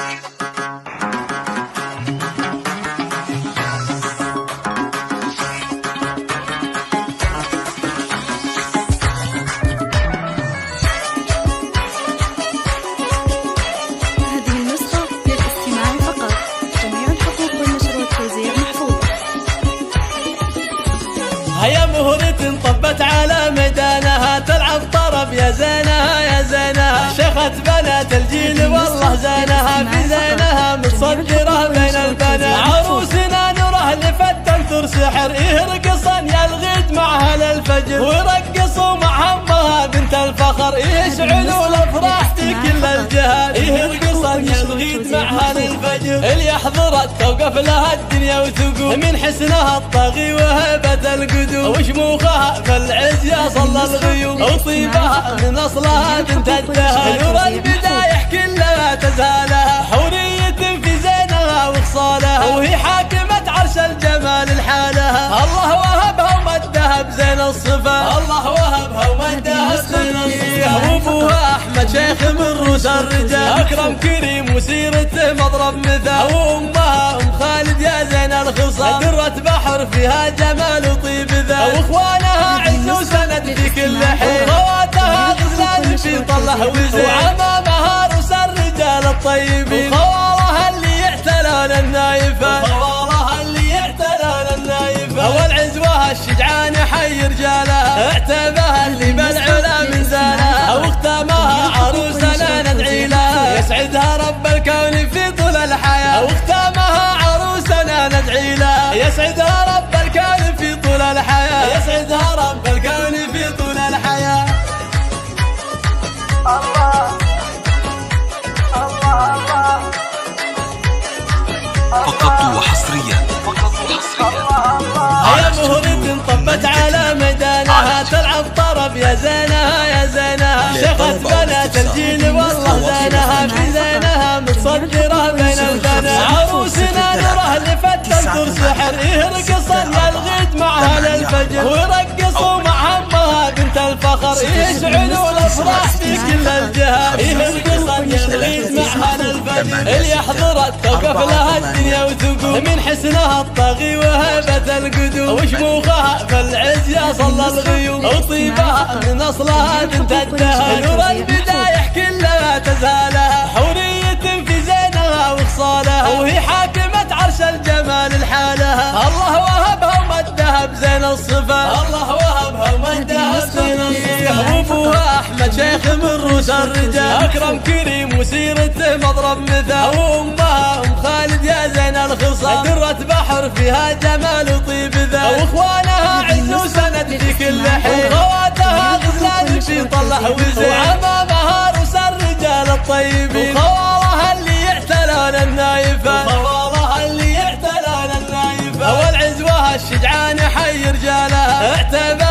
هيا مهرة طبت على ميدانها تلعب طرب يا زينها يا زينها، شيخة بنات الجيل والله زينها في زينها متصدرة بين البنات، عروسنا نوره لفتن سحر يرقصن يلغيد معها للفجر ويرقصوا مع امها بنت الفخر يشعلوا الافراح في كل الجهات، يرقصن يلغيد معها للفجر اللي يحضرت توقف لها الدنيا وتقوم من حسنها الطاغي وهبة القدوم وشموخها في العز يصل الغيوم وطيبها من اصلها بنت الدهر، نور البدايح كلها تزهالها حورية في زينها وخصالها وهي حاكمة عرش الجمال لحالها، الله وهبها ومدها بزين الصفا، الله وهبها ومدها بزين الصفا، وابوها احمد شيخ من روس الرجال اكرم كريم وسيرته مضرب مثال، وامها ام خالد يا زين الخصال درة بحر فيها جمال وطيب ذا، واخوانها عز وسند في كل حين، وخواتها غزلان في طله وزين، وعمامها روس الرجال الطيبين، وخوالها اللي يعتلون النايفات، وخوالها اللي يعتلون النايفات، والعزوها الشجعان حي رجالها اعتبها اللي بالعلا من زانها، واختامها عروسنا ندعي لها يسعدها رب الكون في طول الحياة، واختامها عروسنا ندعي لها يسعدها رب الكون في طول الحياة، يسعدها رب الكون في طول الحياة. الله الله الله فقط وحصريا هيا مهرة طبت على ميدانها تلعب طرب يا زينها يا زينها، شيخة بنات الجيل والله زينها في زينها متصدرة بين البنات، عروسنا نوره لفتن سحر يرقصن يلغيد معها للفجر ويرقصوا مع امها بنت الفخر يشعلوا الافراح في كل الجهات، يرقصن يلغيد معها للفجر اللي يحضرت توقف لها الدنيا وتقوم من حسنها الطاغي وهبة القدوم وشموخها في العز يصل الغيوم وطيبها من اصلها بنت الدهر، نور البدايح كلها تزهالها حورية في زينها وخصالها وهي حاكمة عرش الجمال لحالها، الله وهبها ومدها بزين الصفا، الله وهبها ومدها بزين الصفا، وابوها احمد شيخ من روس الرجال اكرم كريم وسيرته مضرب مثال، وامها ام خالد يا زين الخصال درة بحر فيها جمال وطيب ذا، واخوانها عز وسند في كل حين، وخواتها غزلان في طله وزين، وعمامها روس الرجال الطيبين، وخوالها اللي يعتلون النايفات، وخوالها اللي يعتلون النايفات، والعزوها الشجعان حي رجالها اعتبها